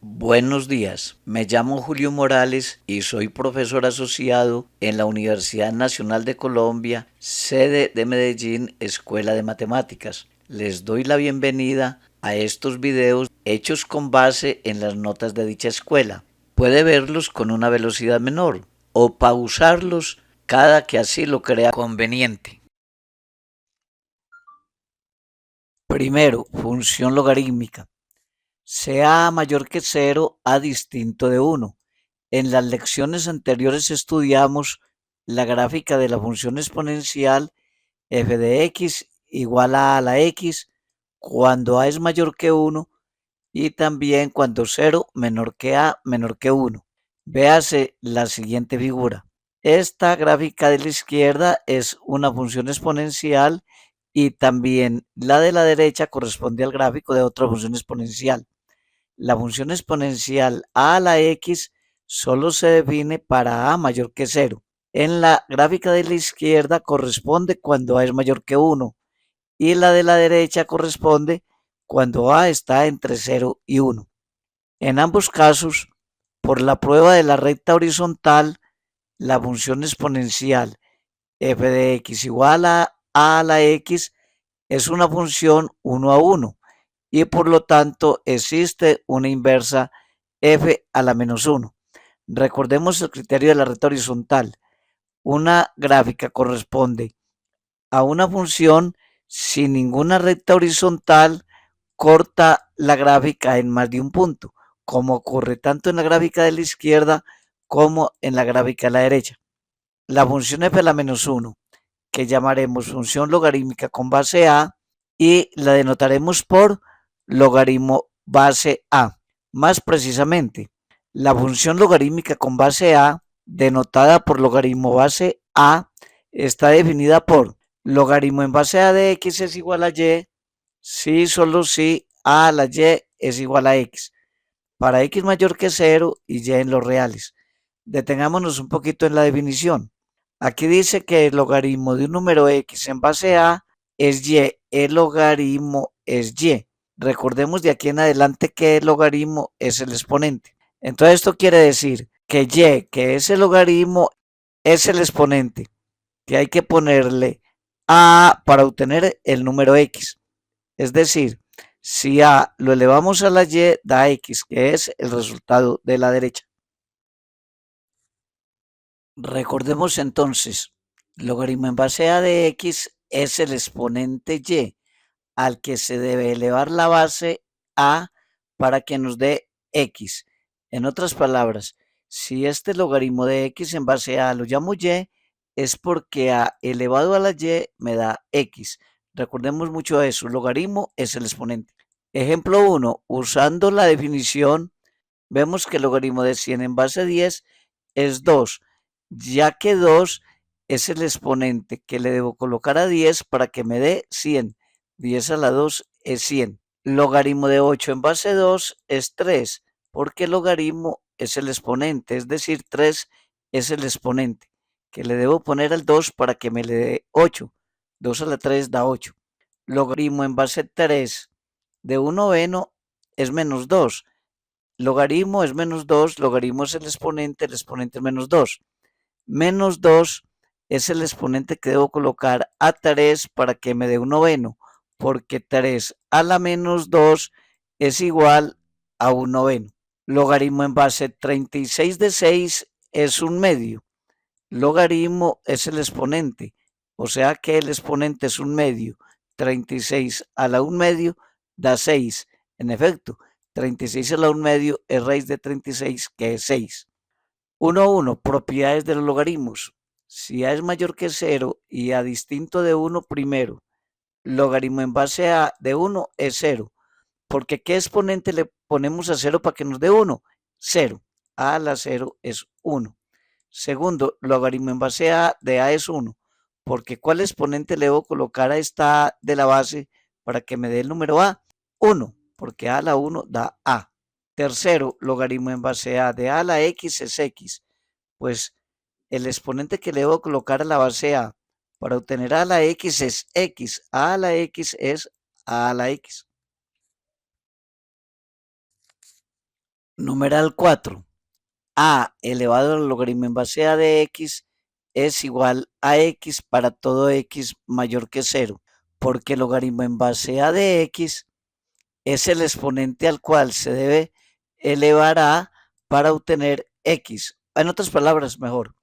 Buenos días, me llamo Julio Morales y soy profesor asociado en la Universidad Nacional de Colombia, sede de Medellín, Escuela de Matemáticas. Les doy la bienvenida a estos videos hechos con base en las notas de dicha escuela. Puede verlos con una velocidad menor o pausarlos cada que así lo crea conveniente. Primero, función logarítmica. Sea mayor que cero, a distinto de uno. En las lecciones anteriores estudiamos la gráfica de la función exponencial f de x igual a la x cuando a es mayor que uno y también cuando cero menor que a menor que uno. Véase la siguiente figura. Esta gráfica de la izquierda es una función exponencial y también la de la derecha corresponde al gráfico de otra función exponencial. La función exponencial a la x solo se define para a mayor que cero. En la gráfica de la izquierda corresponde cuando a es mayor que uno y la de la derecha corresponde cuando a está entre cero y uno. En ambos casos, por la prueba de la recta horizontal, la función exponencial f de x igual a la x es una función 1 a 1 y por lo tanto existe una inversa f a la menos 1. Recordemos el criterio de la recta horizontal. Una gráfica corresponde a una función si ninguna recta horizontal corta la gráfica en más de un punto, como ocurre tanto en la gráfica de la izquierda como en la gráfica de la derecha. La función f a la menos 1, que llamaremos función logarítmica con base a, y la denotaremos por logaritmo base a. Más precisamente, la función logarítmica con base a, denotada por logaritmo base a, está definida por logaritmo en base a de x es igual a y, si solo si a a la y es igual a x, para x mayor que 0 y y en los reales. Detengámonos un poquito en la definición. Aquí dice que el logaritmo de un número x en base a es y, el logaritmo es y. Recordemos de aquí en adelante que el logaritmo es el exponente. Entonces esto quiere decir que y, que es el logaritmo, es el exponente, que hay que ponerle a para obtener el número x. Es decir, si a lo elevamos a la y, da x, que es el resultado de la derecha. Recordemos entonces, logaritmo en base a de x es el exponente y al que se debe elevar la base a para que nos dé x. En otras palabras, si este logaritmo de x en base a lo llamo y, es porque a elevado a la y me da x. Recordemos mucho eso, logaritmo es el exponente. Ejemplo 1, usando la definición, vemos que el logaritmo de 100 en base a 10 es 2, ya que 2 es el exponente que le debo colocar a 10 para que me dé 100. 10 a la 2 es 100. Logaritmo de 8 en base a 2 es 3, porque el logaritmo es el exponente, es decir, 3 es el exponente que le debo poner al 2 para que me le dé 8. 2 a la 3 da 8. Logaritmo en base a 3 de 1 noveno es menos 2. Logaritmo es menos 2, logaritmo es el exponente es menos 2. Menos 2 es el exponente que debo colocar a 3 para que me dé un noveno, porque 3 a la menos 2 es igual a un noveno. Logaritmo en base 36 de 6 es un medio. Logaritmo es el exponente, o sea que el exponente es un medio. 36 a la un medio da 6. En efecto, 36 a la un medio es raíz de 36, que es 6. 1 a 1, propiedades de los logaritmos. Si a es mayor que 0 y a distinto de 1 primero, logaritmo en base a de 1 es 0. Porque ¿qué exponente le ponemos a 0 para que nos dé 1? 0. A a la 0 es 1. Segundo, logaritmo en base a de a es 1. Porque ¿cuál exponente le debo colocar a esta a de la base para que me dé el número a? 1. Porque a la 1 da a. Tercero, logaritmo en base a de a la x es x. Pues el exponente que le debo colocar a la base a para obtener a la x es x. A la x es a la x. Numeral 4. A elevado al logaritmo en base a de x es igual a x para todo x mayor que cero, porque el logaritmo en base a de x es el exponente al cual se debe elevar a para obtener x. En otras palabras, mejor,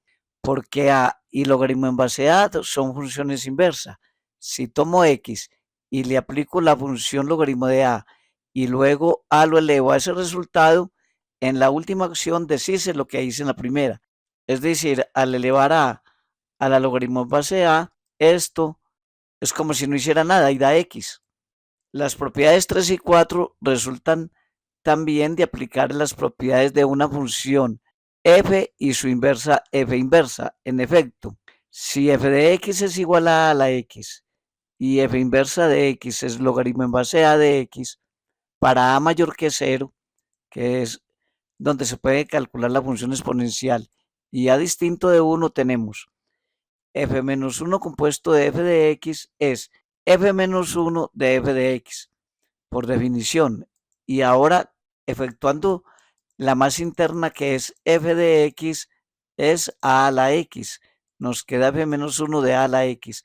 porque a y logaritmo en base a son funciones inversas. Si tomo x y le aplico la función logaritmo de a y luego a lo elevo a ese resultado, en la última acción deshice lo que hice en la primera. Es decir, al elevar a la logaritmo en base a, esto es como si no hiciera nada y da x. Las propiedades 3 y 4 resultan también de aplicar las propiedades de una función f y su inversa f inversa. En efecto, si f de x es igual a la x y f inversa de x es logaritmo en base a de x, para a mayor que 0, que es donde se puede calcular la función exponencial, y a distinto de 1 tenemos f menos 1 compuesto de f de x es f menos 1 de f de x por definición. Y ahora, efectuando la más interna que es f de x, es a la x. Nos queda f menos 1 de a la x.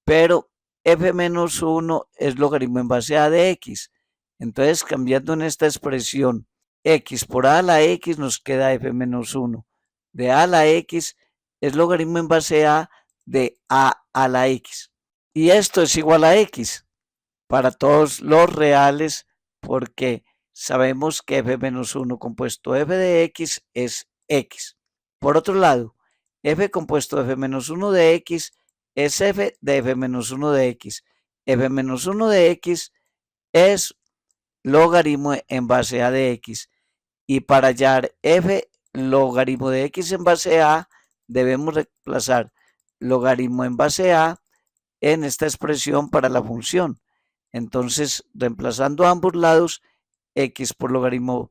Pero f menos 1 es logaritmo en base a de x. Entonces, cambiando en esta expresión x por a la x, nos queda f menos 1 de a la x es logaritmo en base a de a la x. Y esto es igual a x para todos los reales, porque sabemos que f menos 1 compuesto f de x es x. Por otro lado, f compuesto f menos 1 de x es f de f menos 1 de x. F menos 1 de x es logaritmo en base a de x. Y para hallar f logaritmo de x en base a, debemos reemplazar logaritmo en base a en esta expresión para la función. Entonces, reemplazando ambos lados, x por logaritmo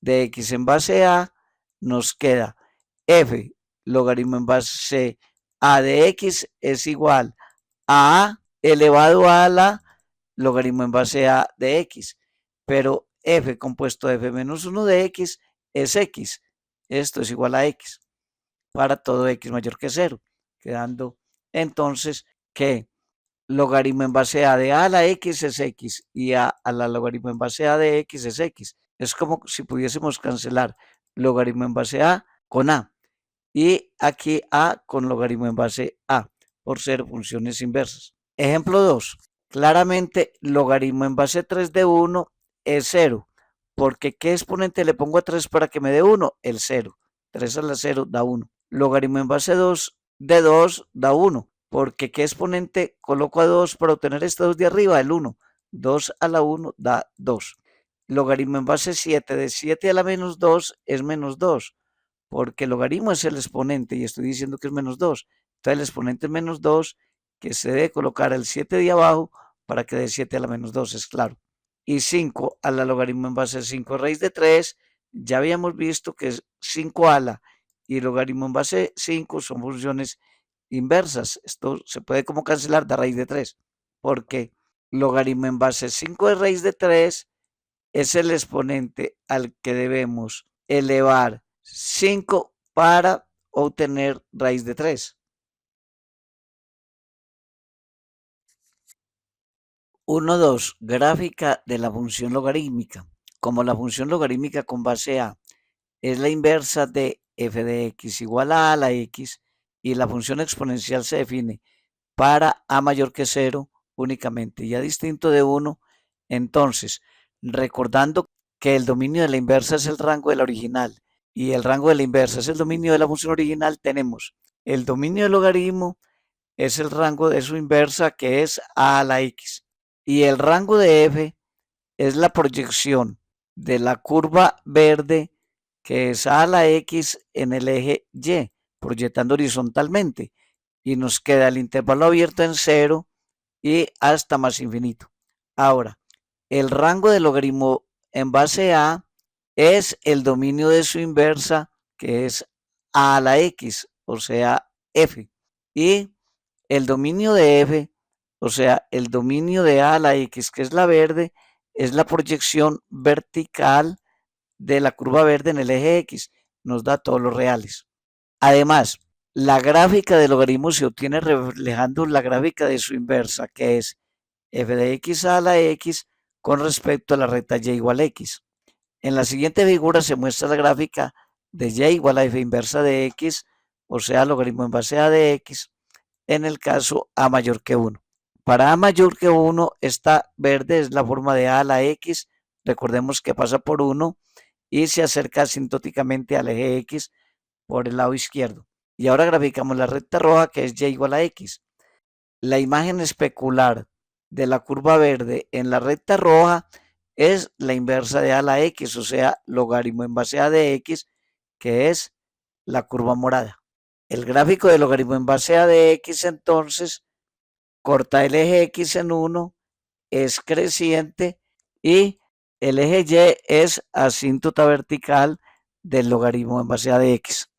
de x en base a, nos queda f logaritmo en base a de x es igual a elevado a la logaritmo en base a de x. Pero f compuesto de f menos 1 de x es x. Esto es igual a x para todo x mayor que 0. Quedando entonces que logaritmo en base a de a la x es x y a la logaritmo en base a de x es x. Es como si pudiésemos cancelar logaritmo en base a con a y aquí a con logaritmo en base a por ser funciones inversas. Ejemplo 2. Claramente logaritmo en base 3 de 1 es 0. Porque ¿qué exponente le pongo a 3 para que me dé 1? El 0. 3 a la 0 da 1. Logaritmo en base 2 de 2 da 1. Porque ¿qué exponente coloco a 2 para obtener este 2 de arriba? El 1. 2 a la 1 da 2. Logaritmo en base 7 de 7 a la menos 2 es menos 2. Porque el logaritmo es el exponente y estoy diciendo que es menos 2. Entonces el exponente es menos 2, que se debe colocar el 7 de abajo para que dé 7 a la menos 2, es claro. Y 5 a la logaritmo en base 5 raíz de 3, ya habíamos visto que es 5 a la y logaritmo en base 5 son funciones inversas. Esto se puede como cancelar de raíz de 3, porque logaritmo en base 5 de raíz de 3 es el exponente al que debemos elevar 5 para obtener raíz de 3. 1.2. Gráfica de la función logarítmica. Como la función logarítmica con base a es la inversa de f de x igual a la x y la función exponencial se define para a mayor que 0 únicamente y a distinto de 1, entonces, recordando que el dominio de la inversa es el rango de la original y el rango de la inversa es el dominio de la función original, tenemos el dominio del logaritmo es el rango de su inversa que es a la x y el rango de f es la proyección de la curva verde que es a la x en el eje y, proyectando horizontalmente y nos queda el intervalo abierto en 0 y hasta más infinito. Ahora, el rango del logaritmo en base a es el dominio de su inversa, que es a la x, o sea, f. Y el dominio de f, o sea, el dominio de a la x, que es la verde, es la proyección vertical de la curva verde en el eje X, nos da todos los reales. Además, la gráfica del logaritmo se obtiene reflejando la gráfica de su inversa, que es f de x a la x con respecto a la recta y igual a x. En la siguiente figura se muestra la gráfica de y igual a f inversa de x, o sea, logaritmo en base a de x, en el caso a mayor que 1. Para a mayor que 1, esta verde es la forma de a la x, recordemos que pasa por 1 y se acerca asintóticamente al eje x por el lado izquierdo. Y ahora graficamos la recta roja, que es y igual a x. La imagen especular de la curva verde en la recta roja es la inversa de a la x, o sea, logaritmo en base a de x, que es la curva morada. El gráfico de logaritmo en base a de x, entonces, corta el eje x en 1, es creciente y el eje y es asíntota vertical del logaritmo en base a de x.